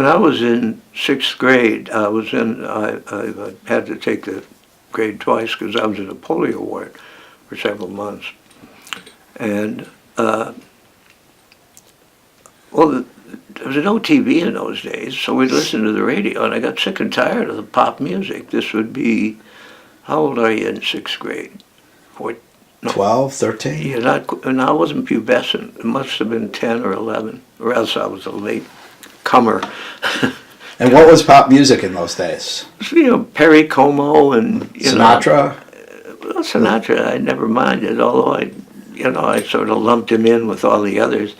I was in sixth grade, I had to take the grade twice because I was in a polio ward for several months. And, well, there was no TV in those days, so we'd listen to the radio, and I got sick and tired of the pop music. This would be, how old are you in sixth grade? 12, 13? You're not, and I wasn't pubescent. It must have been 10 or 11, or else I was a late comer. And what was pop music in those days? You know, Perry Como and, Sinatra? Well, Sinatra, I never minded, although I sort of lumped him in with all the others.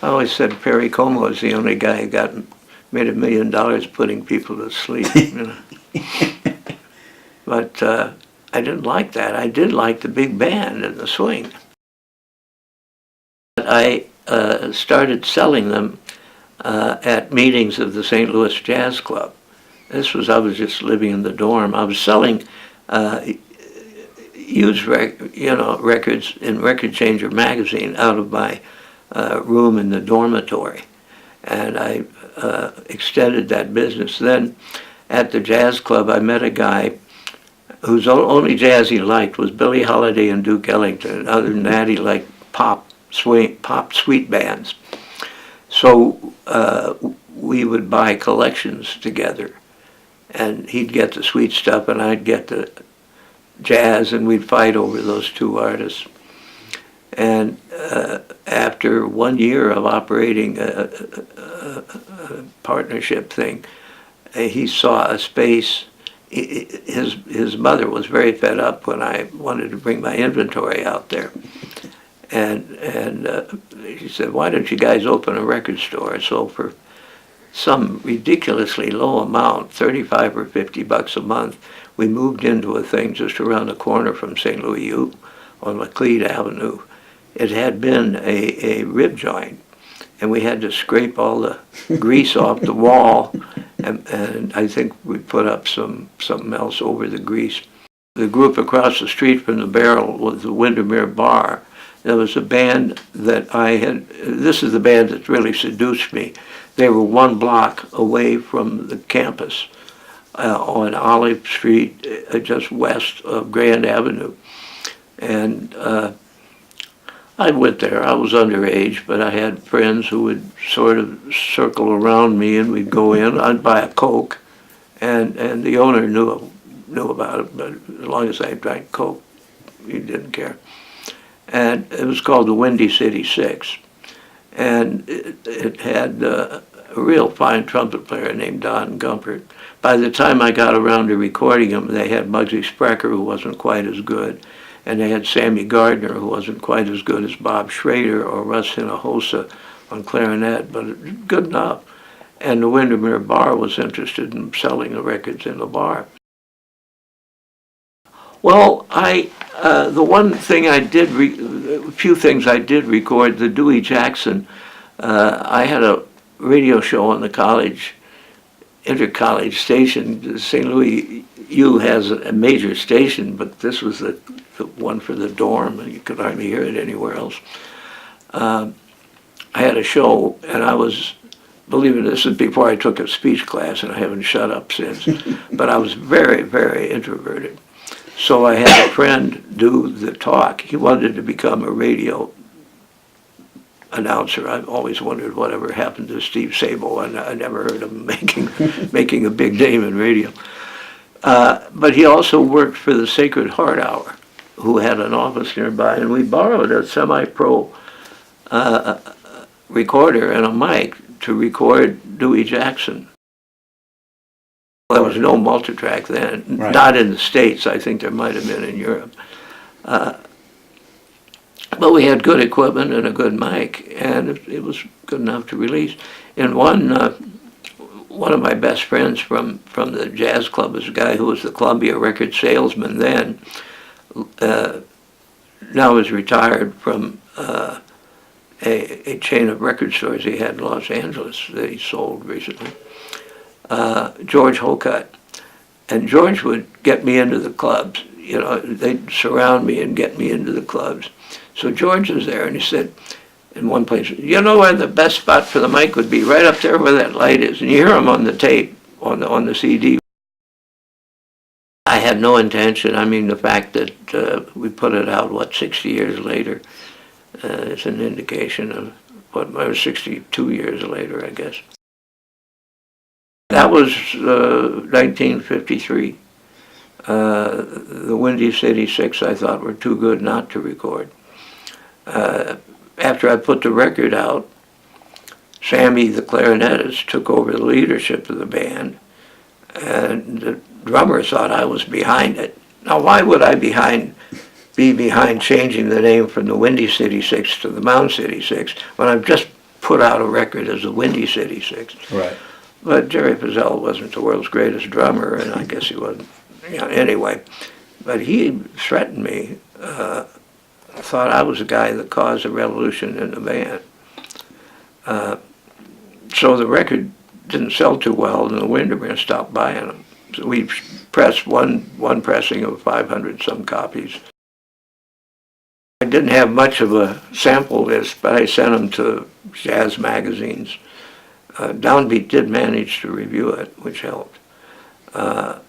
I always said Perry Como was the only guy who made $1 million putting people to sleep. But I didn't like that. I did like the big band and the swing. But I started selling them at meetings of the St. Louis Jazz Club. I was just living in the dorm. I was selling used records in Record Changer magazine out of my room in the dormitory, and I extended that business. Then at the jazz club I met a guy whose only jazz he liked was Billie Holiday and Duke Ellington. Other than that, he liked pop sweet bands. So we would buy collections together, and he'd get the sweet stuff and I'd get the jazz, and we'd fight over those two artists. And after 1 year of operating a partnership thing, he saw a space. His mother was very fed up when I wanted to bring my inventory out there. And she said, why don't you guys open a record store? So for some ridiculously low amount, 35 or 50 bucks a month, we moved into a thing just around the corner from St. Louis U on Laclede Avenue. It had been a rib joint, and we had to scrape all the grease off the wall, and I think we put up something else over the grease. The group across the street from the Barrel was the Windermere Bar. There was a band that this is the band that really seduced me. They were 1 block away from the campus on Olive Street, just west of Grand Avenue. And I went there. I was underage, but I had friends who would sort of circle around me, and we'd go in. I'd buy a Coke, and the owner knew about it, but as long as I drank Coke, he didn't care. And it was called the Windy City Six, and it had a real fine trumpet player named Don Gumpert. By the time I got around to recording him, they had Muggsy Sprecher, who wasn't quite as good, and they had Sammy Gardner, who wasn't quite as good as Bob Schrader or Russ Hinojosa on clarinet, but good enough. And the Windermere Bar was interested in selling the records in the bar. Well, the one thing I did, a few things I did record, the Dewey Jackson, I had a radio show on the inter-college station. The St. Louis U has a major station, but this was the one for the dorm, and you could hardly hear it anywhere else. I had a show, and I was, believe it, this is before I took a speech class, and I haven't shut up since, but I was very, very introverted. So I had a friend do the talk. He wanted to become a radio announcer. I've always wondered whatever happened to Steve Sabo, and I never heard of him making a big name in radio. But he also worked for the Sacred Heart Hour, who had an office nearby, and we borrowed a semi-pro recorder and a mic to record Dewey Jackson. There was no multitrack then, right. Not in the States. I think there might have been in Europe. But we had good equipment and a good mic, and it was good enough to release. And one of my best friends from the jazz club was a guy who was the Columbia record salesman then. Now is retired from a chain of record stores he had in Los Angeles that he sold recently. George Holcutt. And George would get me into the clubs. They'd surround me and get me into the clubs. So George was there, and he said, in one place. You know where the best spot for the mic would be? Right up there where that light is. And you hear them on the tape, on the CD. I had no intention. I mean, the fact that we put it out, 60 years later, is an indication of or 62 years later, I guess. That was 1953. The Windy City Six I thought were too good not to record. After I put the record out, Sammy, the clarinetist, took over the leadership of the band, and the drummer thought I was behind it. Now, why would I be behind changing the name from the Windy City Six to the Mound City Six when I've just put out a record as the Windy City Six? Right. But Jerry Pizzell wasn't the world's greatest drummer, and I guess he wasn't, anyway. But he threatened me, thought I was the guy that caused a revolution in the band. So the record didn't sell too well, and the Windermere stopped buying them. So we pressed one pressing of 500 some copies. I didn't have much of a sample list, but I sent them to jazz magazines. Downbeat did manage to review it, which helped. I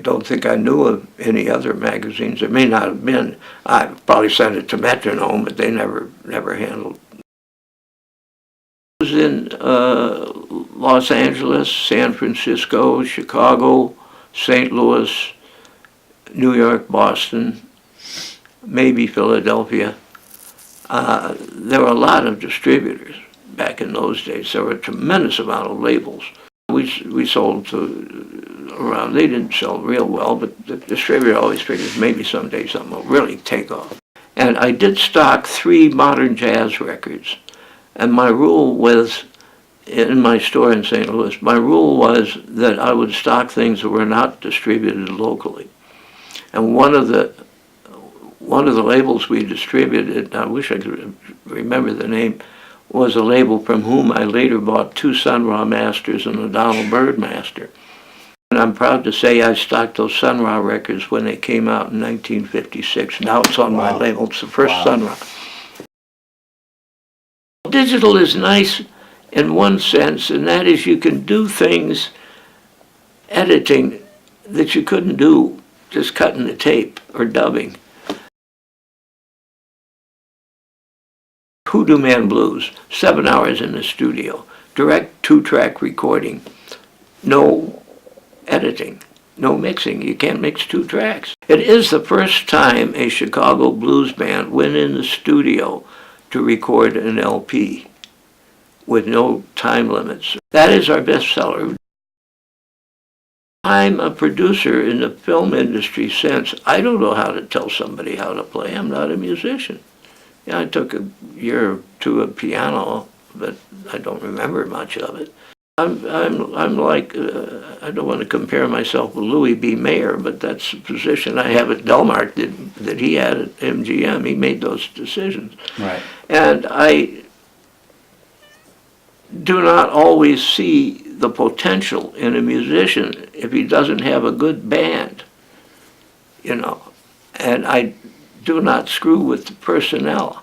don't think I knew of any other magazines. There may not have been. I probably sent it to Metronome, but they never handled. I was in Los Angeles, San Francisco, Chicago, St. Louis, New York, Boston, maybe Philadelphia. There were a lot of distributors back in those days. There were a tremendous amount of labels. We sold to around, they didn't sell real well, but the distributor always figures maybe someday something will really take off. And I did stock 3 modern jazz records. And my rule was, in my store in St. Louis, my rule was that I would stock things that were not distributed locally. And one of the labels we distributed, I wish I could remember the name, was a label from whom I later bought 2 Sun Ra Masters and a Donald Byrd Master. And I'm proud to say I stocked those Sun Ra records when they came out in 1956. Now it's on my label. It's the first Sun Ra. Digital is nice in one sense, and that is you can do things, editing, that you couldn't do just cutting the tape or dubbing. Hoodoo Man Blues, 7 hours in the studio, direct 2-track recording, no editing, no mixing. You can't mix 2 tracks. It is the first time a Chicago blues band went in the studio to record an LP with no time limits. That is our bestseller. I'm a producer in the film industry since. I don't know how to tell somebody how to play. I'm not a musician. Yeah, I took a year or 2 of piano, but I don't remember much of it. I'm like, I don't want to compare myself with Louis B. Mayer, but that's the position I have at Delmark that he had at MGM. He made those decisions. Right. And I do not always see the potential in a musician if he doesn't have a good band, And I do not screw with the personnel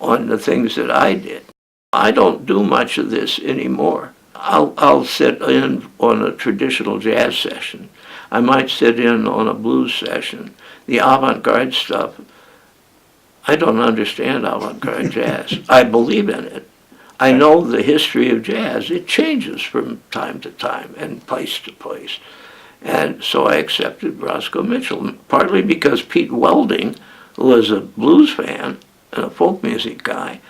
on the things that I did. I don't do much of this anymore. I'll sit in on a traditional jazz session. I might sit in on a blues session. The avant-garde stuff, I don't understand avant-garde jazz. I believe in it. I know the history of jazz. It changes from time to time and place to place. And so I accepted Roscoe Mitchell, partly because Pete Welding, who was a blues fan and a folk music guy,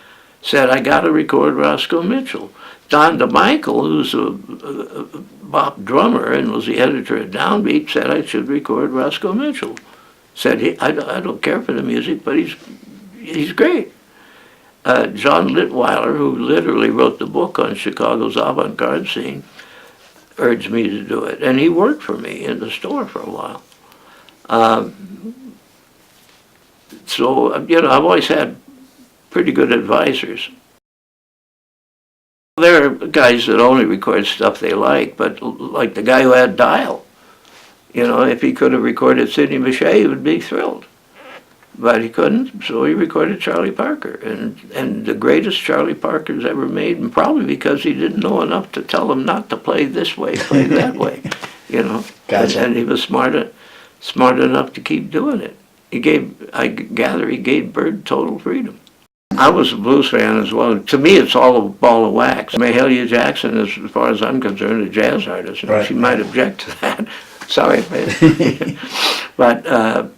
said, I got to record Roscoe Mitchell. Don DeMichael, who's a bop drummer and was the editor at Downbeat, said I should record Roscoe Mitchell. Said, I don't care for the music, but he's great. John Litweiler, who literally wrote the book on Chicago's avant-garde scene, urged me to do it. And he worked for me in the store for a while. So, I've always had pretty good advisors. There are guys that only record stuff they like, but like the guy who had Dial, if he could have recorded Sidney Bechet, he would be thrilled. But he couldn't, so he recorded Charlie Parker. And the greatest Charlie Parker's ever made, and probably because he didn't know enough to tell him not to play this way, play that way, you know. Gotcha. And he was smart enough to keep doing it. I gather he gave Bird total freedom. I was a blues fan as well. To me, it's all a ball of wax. Mahalia Jackson is, as far as I'm concerned, a jazz artist. Right, She might object to that. Sorry, man. But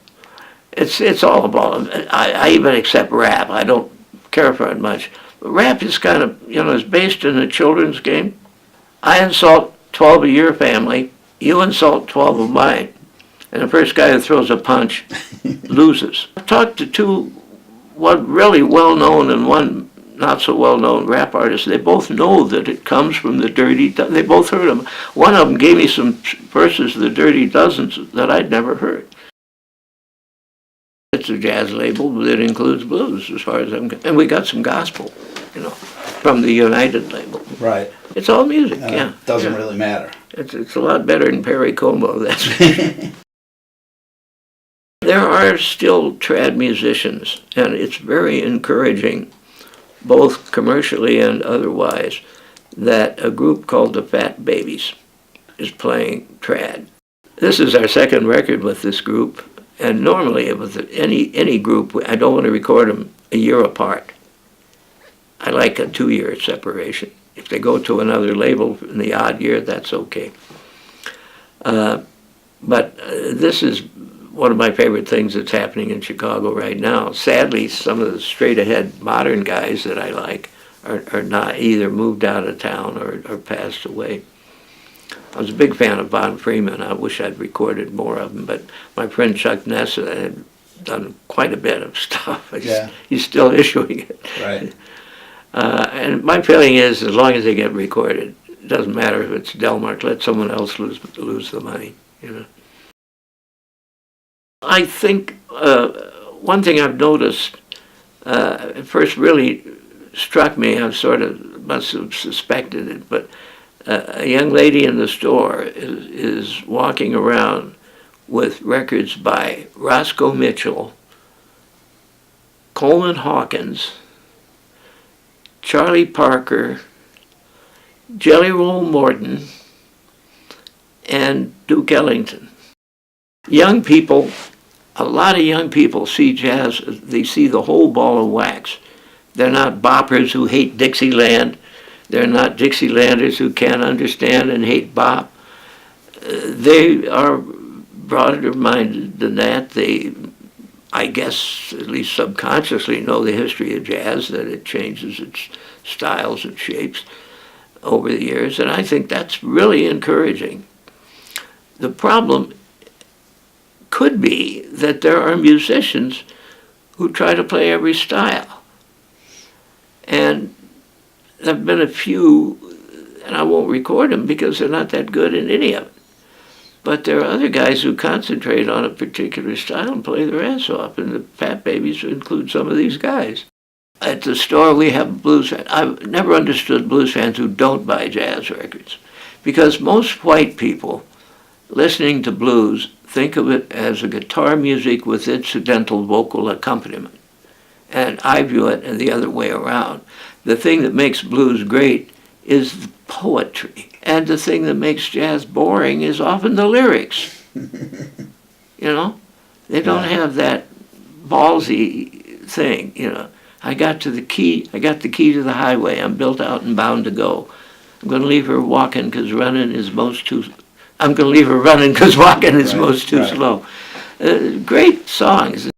it's all a ball of. I even accept rap. I don't care for it much. But rap is kind of, it's based in a children's game. I insult 12 of your family. You insult 12 of mine. And the first guy that throws a punch loses. I've talked to one really well-known and one not so well-known rap artists. They both know that it comes from the Dirty Dozen. They both heard them. One of them gave me some verses of the Dirty Dozens that I'd never heard. It's a jazz label that includes blues, as far as I'm concerned. And we got some gospel, from the United label. Right. It's all music, yeah. It doesn't really matter. It's a lot better than Perry Como, that's for sure. There are still trad musicians, and it's very encouraging, both commercially and otherwise, that a group called the Fat Babies is playing trad. This is our second record with this group, and normally with any group, I don't want to record them a year apart. I like a 2-year separation. If they go to another label in the odd year, that's okay. But this is one of my favorite things that's happening in Chicago right now. Sadly, some of the straight-ahead modern guys that I like are not either moved out of town or passed away. I was a big fan of Von Freeman. I wish I'd recorded more of him, but my friend Chuck Nessa had done quite a bit of stuff. He's still issuing it. Right. And my feeling is, as long as they get recorded, it doesn't matter if it's Delmark. Let someone else lose the money, I think one thing I've noticed, at first really struck me, I must have suspected it, but a young lady in the store is walking around with records by Roscoe Mitchell, Coleman Hawkins, Charlie Parker, Jelly Roll Morton, and Duke Ellington. Young people, a lot of young people see jazz, they see the whole ball of wax. They're not boppers who hate Dixieland. They're not Dixielanders who can't understand and hate bop. They are broader minded than that. They, I guess, at least subconsciously know the history of jazz, that it changes its styles and shapes over the years, and I think that's really encouraging. The problem could be that there are musicians who try to play every style. And there have been a few, and I won't record them because they're not that good in any of it. But there are other guys who concentrate on a particular style and play their ass off, and the Fat Babies include some of these guys. At the store we have blues fans. I've never understood blues fans who don't buy jazz records, because most white people listening to blues think of it as a guitar music with incidental vocal accompaniment. And I view it in the other way around. The thing that makes blues great is the poetry. And the thing that makes jazz boring is often the lyrics. They don't have that ballsy thing, I got the key to the highway. I'm built out and bound to go. I'm going to leave her walking because running is most too. I'm going to leave her running because walking is most too slow. Great songs.